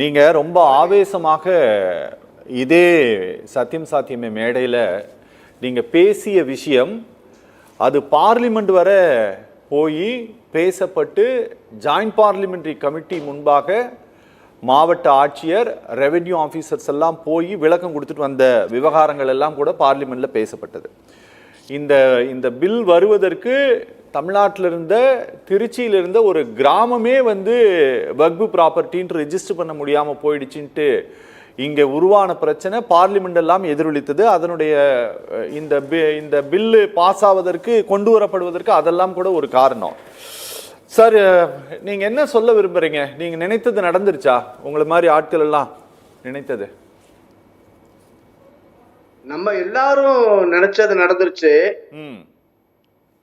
நீங்க ரொம்ப ஆவேசமாக இதே சத்தியம் சாத்தியமே மேடையில் நீங்க பேசிய விஷயம் அது பார்லிமெண்ட் வரை போய் பேசப்பட்டு ஜாயிண்ட் பார்லிமெண்டரி கமிட்டி முன்பாக மாவட்ட ஆட்சியர் ரெவென்யூ ஆஃபீஸர்ஸ் எல்லாம் போய் விளக்கம் கொடுத்துட்டு வந்த விவகாரங்கள் எல்லாம் கூட பார்லிமெண்ட்ல பேசப்பட்டது. இந்த பில் வருவதற்கு தமிழ்நாட்டில் இருந்த திருச்சியில் இருந்த ஒரு கிராமமே வக்பு ப்ராப்பர்ட்டின்னு ரெஜிஸ்டர் பண்ண முடியாமல் போயிடுச்சுன்ட்டு இங்கே உருவான பிரச்சனை பார்லிமெண்ட் எல்லாம் எதிரொலித்தது. அதனுடைய இந்த பில்லு பாஸ் ஆவதற்கு கொண்டு வரப்படுவதற்கு அதெல்லாம் கூட ஒரு காரணம். சார், நீங்க என்ன சொல்ல விரும்புறீங்க? நீங்க நினைத்தது நடந்துருச்சா? உங்களை மாதிரி ஆட்கள் எல்லாம் நினைத்தது? நம்ம எல்லாரும் நினைச்சது நடந்துருச்சு.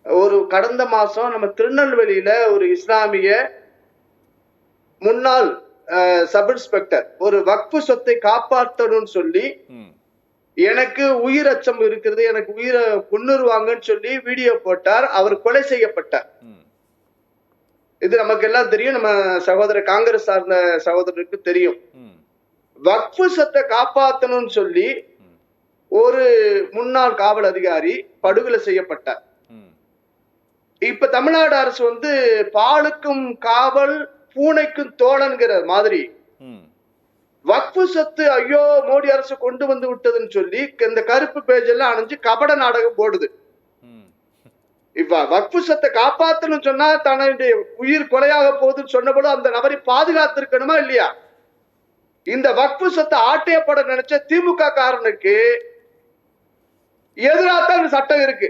ஒரு கடந்த மாசம் நம்ம திருநெல்வேலியில ஒரு இஸ்லாமிய முன்னாள் சப் இன்ஸ்பெக்டர் ஒரு வக்ஃபு சொத்தை காப்பாற்றணும்னு சொல்லி எனக்கு உயிர் அச்சம் இருக்கிறது, எனக்கு உயிரை கொன்னுருவாங்கன்னு சொல்லி வீடியோ போட்டார். அவர் கொலை செய்யப்பட்டார். இது நமக்கு எல்லாம் தெரியும். நம்ம சகோதரர் காங்கிரஸ் சார்ந்த சகோதரருக்கு தெரியும். வக்ஃபு சொத்தை காப்பாற்றணும்னு சொல்லி ஒரு முன்னாள் காவல் அதிகாரி படுகொலை செய்யப்பட்டார். இப்ப தமிழ்நாடு அரசு பாலுக்கும் காவல் பூனைக்கும் தோழன்கிற மாதிரி வக்ஃபு சொத்து ஐயோ மோடி அரசு கொண்டு வந்து விட்டதுன்னு சொல்லி இந்த கருப்பு பேஜ் எல்லாம் அணைஞ்சு கபட நாடகம் போடுது. இப்ப வக்ஃபு சொத்தை காப்பாத்தணும்னு சொன்னா தன்னுடைய உயிர் கொலையாக போகுதுன்னு சொன்னபோது அந்த நபரை பாதுகாத்திருக்கணுமா இல்லையா? இந்த வக்ஃபு சொத்தை ஆட்டையப்பட நினைச்ச திமுக காரனுக்கு எதிராக இந்த சட்டம் இருக்கு.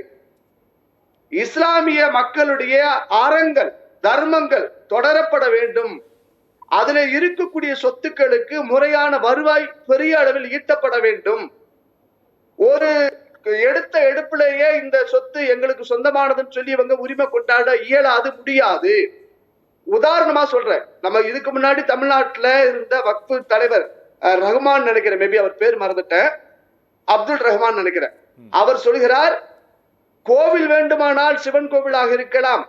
இஸ்லாமிய மக்களுடைய அறங்கள் தர்மங்கள் தொடரப்பட வேண்டும். அதுல இருக்கக்கூடிய சொத்துக்களுக்கு முறையான வருவாய் பெரிய அளவில் ஈட்டப்பட வேண்டும். ஒரு எடுத்த எடுப்பிலேயே இந்த சொத்து எங்களுக்கு சொந்தமானதுன்னு சொல்லி இவங்க உரிமை கொண்டாட இயலாது, முடியாது. உதாரணமா சொல்றேன், நம்ம இதுக்கு முன்னாடி தமிழ்நாட்டுல இருந்த வக்ஃபு தலைவர் ரஹ்மான் நினைக்கிறேன், மேபி அவர் பேர் மறந்துட்டேன், அப்துல் ரஹ்மான் நினைக்கிறேன். அவர் சொல்கிறார், கோவில் வேண்டுமானால் சிவன் கோவிலாக இருக்கலாம்,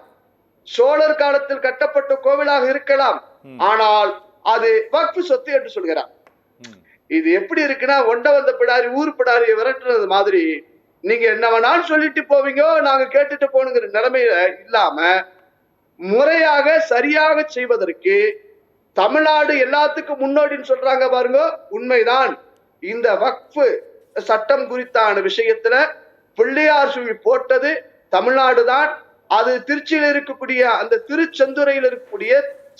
சோழர் காலத்தில் கட்டப்பட்ட கோவிலாக இருக்கலாம், ஆனால் அது வக்ஃபு சொத்து என்று சொல்கிறார். இது எப்படி இருக்குன்னா, ஒண்ட வந்த பிடாரி ஊர் பிடாரியை விரட்டுறது மாதிரி நீங்க என்ன வேணாலும் சொல்லிட்டு போவீங்க, நாங்க கேட்டுட்டு போனுங்கிற நிலைமையில இல்லாம முறையாக சரியாக செய்வதற்கு தமிழ்நாடு எல்லாத்துக்கும் முன்னோடின்னு சொல்றாங்க பாருங்க. உண்மைதான். இந்த வக்ஃபு சட்டம் குறித்தான விஷயத்துல பிள்ளையார் சுழி போட்டது தமிழ்நாடு தான். அது திருச்சியில் இருக்கக்கூடிய அந்த திருச்செந்துறையில் இருக்கக்கூடிய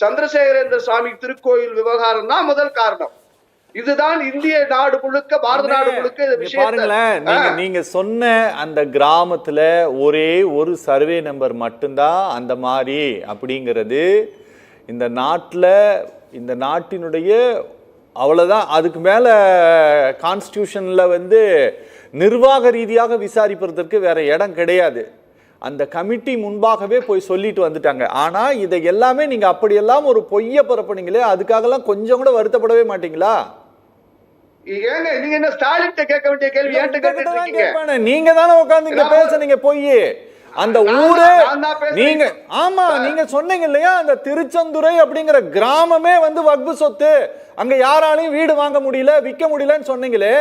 சந்திரசேகரேந்திர சுவாமி திருக்கோயில் விவகாரம் தான் முதல் காரணம். இதுதான் இந்திய நாடு முழுக்க, பாரத நாடு முழுக்க பாருங்களேன். நீங்க சொன்ன அந்த கிராமத்துல ஒரே ஒரு சர்வே நம்பர் மட்டும்தான் அந்த மாதிரி அப்படிங்கிறது இந்த நாட்டுல, இந்த நாட்டினுடைய அவ்வளவுதான். அதுக்கு மேல கான்ஸ்டிடியூஷன்ல நிர்வாக ரீதியாக விசாரிப்பதற்கு வேற இடம் கிடையாது. அந்த கமிட்டி முன்பாகவே போய் சொல்லிட்டு வந்துட்டாங்க. ஆனா இதை எல்லாமே நீங்க அப்படியெல்லாம் ஒரு பொய்ய பரப்புனீங்களே, அதுக்காகலாம் கொஞ்சம் கூட வருத்தப்படவே மாட்டீங்களா? நீங்க என்ன ஸ்டாலின் கேட்க வேண்டிய கேள்வி நீங்க தானே உட்கார்ந்து பேசுனீங்க பொய். அந்த ஊரு நீங்க ஆமா நீங்க சொன்னீங்க இல்லையா, அந்த திருச்செந்துறை அப்படிங்கிற கிராமமே வக்ஃபு சொத்து, அங்க யாராலையும் வீடு வாங்க முடியல, விற்க முடியலன்னு சொன்னீங்களே,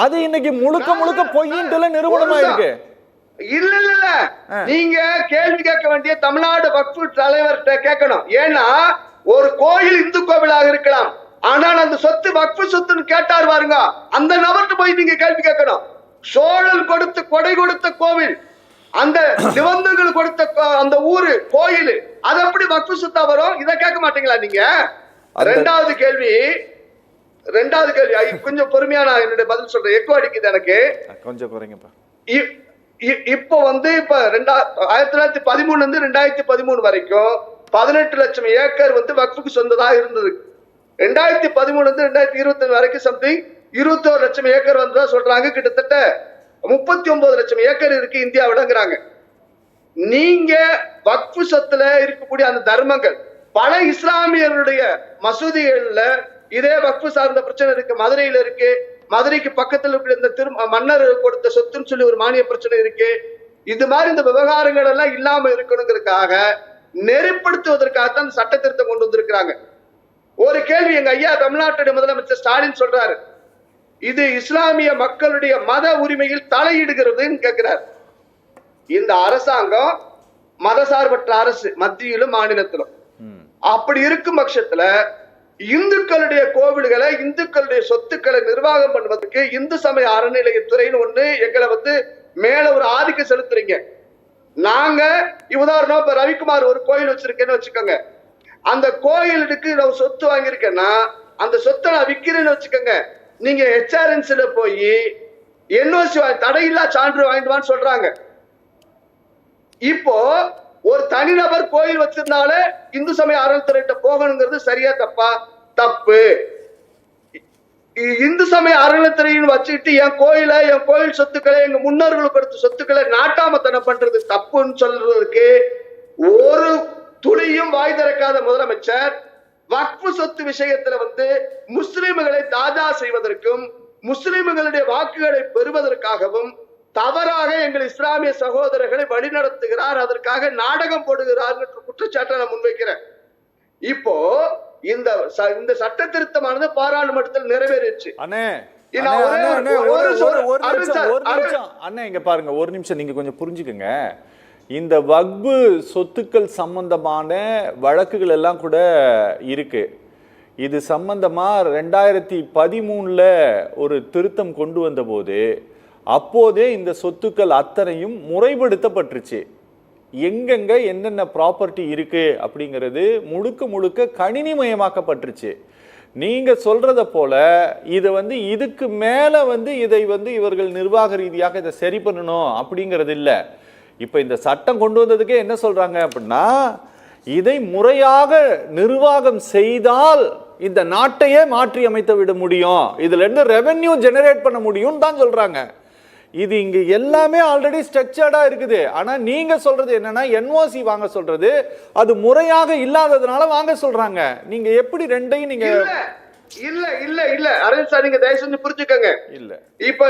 அது இன்னைக்கு முழுக்க முழுக்க பொய்யின்ட்டு நிரூபணமா இருக்கு. இல்ல இல்ல, நீங்க கேள்வி கேட்க வேண்டிய தமிழ்நாடு வக்ஃபு தலைவர்கிட்ட கேட்கணும். ஏன்னா ஒரு கோயில் இந்து கோவிலாக இருக்கலாம், ஆனால் அந்த சொத்து வக்ஃபு சொத்துன்னு கேட்டார் பாருங்க, அந்த நபர்கிட்ட போய் நீங்க கேள்வி கேட்கணும். சோழல் கொடுத்து கொடை கொடுத்த கோவில், அந்த நிபந்தங்கள் கொடுத்த அந்த ஊரு கோயில், அது எப்படி வக்ஃபு சொத்தா வரும்? இதை கேட்க மாட்டீங்களா நீங்க? ரெண்டாவது கேள்வி கொஞ்சம் பொறுமையா நான் என்னுடைய பதில் சொல்றேன். எக்கோ அடிக்குது எனக்கு, கொஞ்சம் குறைங்கப்பா. இப்போ இப்ப 1913 இருந்து 2013 வரைக்கும் 18 லட்சம் ஏக்கர் வக்ஃபுக்கு சொந்ததா இருந்தது. 2013 இருந்து 2021 வரைக்கும் சம்திங் 21 லட்சம் ஏக்கர் வந்ததா சொல்றாங்க. கிட்டத்தட்ட 39 லட்சம் ஏக்கர் இருக்கு இந்தியாவிலங்கிறாங்க. நீங்க வக்ஃபு சொத்துல இருக்கக்கூடிய அந்த தர்மங்கள் பல இஸ்லாமியர்களுடைய மசூதிகள்ல இதே வக்ஃபு சார்ந்த பிரச்சனை இருக்கு. மதுரையில இருக்கு, மதுரைக்கு பக்கத்தில் இருக்கிற இந்த மன்னர் கொடுத்த சொத்துன்னு சொல்லி ஒரு மானிய பிரச்சனை இருக்கு. இது மாதிரி இந்த விவகாரங்கள் எல்லாம் இல்லாம இருக்கணுங்கிறதுக்காக நெறிப்படுத்துவதற்காகத்தான் சட்ட திருத்தம் கொண்டு வந்திருக்கிறாங்க. ஒரு கேள்வி எங்க ஐயா தமிழ்நாட்டுடைய முதலமைச்சர் ஸ்டாலின் சொல்றாரு, இது இஸ்லாமிய மக்களுடைய மத உரிமையில் தலையிடுகிறதுன்னு கேட்கிறார். இந்த அரசாங்கம் மதசார்பற்ற அரசு, மத்தியிலும் மாநிலத்திலும். அப்படி இருக்கும் பட்சத்துல இந்துக்களுடைய கோவில்களை, இந்துக்களுடைய சொத்துக்களை நிர்வாகம் பண்ணுவதற்கு இந்து சமய அறநிலையத்துறைன்னு ஒண்ணு எங்களை மேல ஒரு ஆதிக்கம் செலுத்துறீங்க. நாங்க உதாரணம் இப்ப ரவிக்குமார் ஒரு கோயில் வச்சிருக்கேன்னு வச்சுக்கோங்க, அந்த கோயிலுக்கு நான் சொத்து வாங்கியிருக்கேன்னா அந்த சொத்தை நான் விற்கிறேன்னு வச்சுக்கோங்க, நீங்க ஹெச்ஆர்என்சில போய் என்ஓசி தடையில்லா சான்று வாங்கிடுவான்னு சொல்றாங்க. இப்போ ஒரு தனிநபர் கோயில் வச்சிருந்தாலே இந்து சமய அறநிலையத்துறையிட்ட போகணுங்கிறது சரியா தப்பா? தப்பு. இந்து சமய அறநிலையத்துறைன்னு வச்சுக்கிட்டு என் கோயில் சொத்துக்களை, எங்க முன்னோர்களுக்கு கொடுத்த சொத்துக்களை நாட்டாமத்தனம் பண்றது தப்புன்னு சொல்றதுக்கு ஒரு துளியும் வாய் திறக்காத முதலமைச்சர் வக்ஃபு சொத்து விஷயத்துல முஸ்லிம்களை தாஜா செய்வதற்கும் முஸ்லிம்களுடைய வாக்குகளை பெறுவதற்காகவும் தவறாக எங்கள் இஸ்லாமிய சகோதரர்களை வழிநடத்துகிறார், அதற்காக நாடகம் போடுகிறார் என்ற குற்றச்சாட்டை நான் முன்வைக்கிறேன். இப்போ இந்த சட்ட திருத்தமானது பாராளுமன்றத்தில் நிறைவேறிச்சு. இங்க பாருங்க, ஒரு நிமிஷம் நீங்க கொஞ்சம் புரிஞ்சுக்கங்க. இந்த வக்ஃபு சொத்துக்கள் சம்பந்தமான வழக்குகள் எல்லாம் கூட இருக்கு. இது சம்பந்தமா 2013 ஒரு திருத்தம் கொண்டு வந்த போது அப்போதே இந்த சொத்துக்கள் அத்தனையும் முறைப்படுத்தப்பட்டுருச்சு. எங்கெங்க என்னென்ன ப்ராப்பர்ட்டி இருக்கு அப்படிங்கிறது முழுக்க கணினிமயமாக்கப்பட்டுருச்சு. நீங்க சொல்றத போல இதை இதுக்கு மேல இதை இவர்கள் நிர்வாக ரீதியாக இதை சரி பண்ணணும் அப்படிங்கிறது இல்லை. இப்ப இந்த சட்டம் கொண்டு வந்ததுக்கே என்ன சொல்றாங்க அப்படின்னா, இதை முறையாக நிர்வாகம் செய்தால் இந்த நாட்டையே மாற்றி அமைத்து விட முடியும், இதுல இருந்து ரெவென்யூ ஜெனரேட் பண்ண முடியும் தான் சொல்றாங்க. இது இங்க எல்லாமே ஆல்ரெடி ஸ்ட்ரக்சர்டா இருக்குது. ஆனா நீங்க சொல்றது என்னன்னா, என்ஓசி வாங்க சொல்றது அது முறையாக இல்லாததுனால வாங்க சொல்றாங்க. நீங்க எப்படி ரெண்டையும் நீங்க இல்ல அரவிந்த் சார், நீங்க தயவு செஞ்சு புரிஞ்சுக்கங்க. இல்ல இப்ப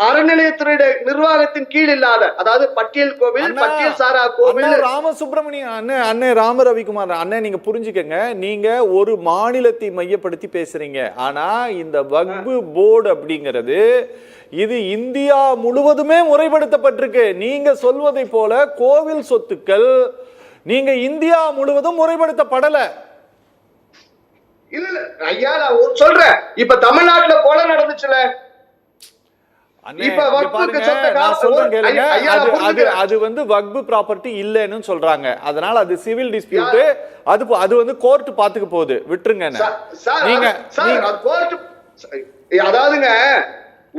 அறநிலையத்துறையுடைய நிர்வாகத்தின் கீழ் இல்லாத, அதாவது பட்டியல் கோவில், பட்டியல் சாரா கோவில், ராமசுப்ரமணியன் அண்ணே ராம ரவிக்குமார் அண்ணே, நீங்க புரிஞ்சுக்கங்க. நீங்க ஒரு மாநிலத்தை மையப்படுத்தி பேசுறீங்க. ஆனா இந்த வக்ஃபு போர்டு அப்படிங்கிறது இது இந்தியா முழுவதுமே முறைப்படுத்தப்பட்டிருக்கு. நீங்க சொல்வதை போல கோவில் சொத்துக்கள் நீங்க இந்தியா முழுவதும் முறைப்படுத்தப்படல. இல்ல ஐயா, நான் சொல்றேன், இப்ப தமிழ்நாட்டுல கொலை நடந்துச்சுல, அது வக்ஃபு ப்ராப்பர்ட்டி இல்லைன்னு சொல்றாங்க. அதனால அது சிவில் டிஸ்பியூட், அது கோர்ட் பாத்துக்க போகுது, விட்டுருங்க. நீங்க அதாவதுங்க,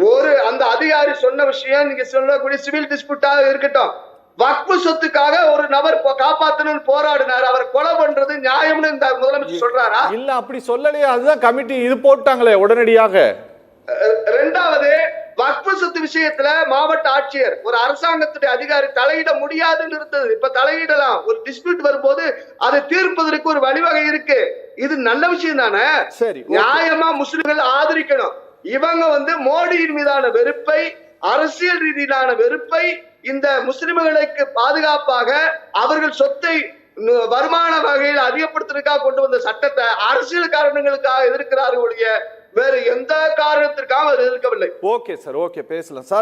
ஒரு அந்த அதிகாரி சொன்ன விஷயம் நீங்க சொல்லக்கூடிய சிவில் டிஸ்பியூட்டாக இருக்கட்டும், வக்ஃபு சொத்துக்காக ஒரு நபர் காப்பாத்தணும்னு போராடினார், அவர் கொலை பண்றது நியாயம்னு இந்த முதலமைச்சர் சொல்றாரா? இல்ல, அப்படி சொல்லலையே. அதுதான் கமிட்டி இது போட்டாங்களே உடனடியாக. இரண்டாவது, வக்ஃபு சொத்து விஷயத்துல மாவட்ட ஆட்சியர் ஒரு அரசாங்கத்துடைய அதிகாரி தலையிட முடியாதுன்னு இருந்தது. இப்ப தலையிடலாம். ஒரு டிஸ்பியூட் வரும்போது அதை தீர்ப்பதற்கு ஒரு வழிவகை இருக்கு. இது நல்ல விஷயம் தானே? சரி, நியாயமா முஸ்லிம்கள் ஆதரிக்கணும். இவங்க மோடியின் மீதான வெறுப்பை, அரசியல் ரீதியிலான வெறுப்பை, இந்த முஸ்லிம்களுக்கு பாதுகாப்பாக அவர்கள் சொத்தை வருமான வகையில் அதிகப்படுத்துறதுக்காக கொண்டு வந்த சட்டத்தை அரசியல் காரணங்களுக்காக எதிர்க்கிறார்கள் ஒழிய வேறு எந்த காரணத்திற்காக எதிர்க்கவில்லை. ஓகே சார், ஓகே, பேசலாம் சார்.